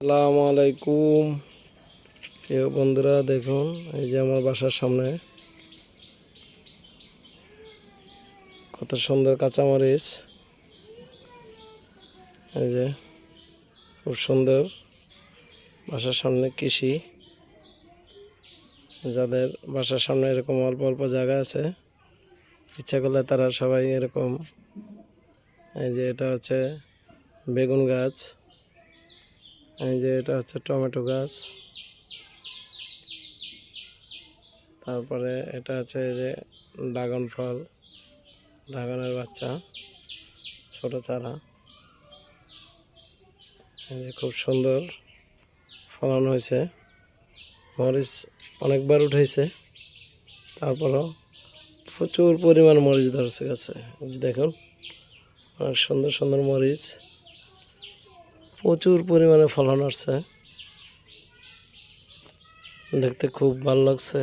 আসসালামু আলাইকুম প্রিয় বন্ধুরা, দেখুন এই যে আমার বাসার সামনে কত সুন্দর কাঁচামরিচ। এই যে খুব সুন্দর বাসার সামনে কৃষি, যাদের বাসার সামনে এরকম অল্প অল্প জায়গা আছে, ইচ্ছা করলে তারা সবাই এরকম, এই যে এটা হচ্ছে বেগুন গাছ, এই যে এটা হচ্ছে টমেটো গাছ, তারপরে এটা হচ্ছে এই যে ড্রাগন ফল, ড্রাগনের বাচ্চা, ছোট চারা। এই যে খুব সুন্দর ফলন হয়েছে, মরিচ অনেকবার উঠেছে, তারপরও প্রচুর পরিমাণ মরিচ ধরছে গাছে। এই যে দেখুন অনেক সুন্দর সুন্দর মরিচ, প্রচুর পরিমাণে ফলন আসছে, দেখতে খুব ভালো লাগছে।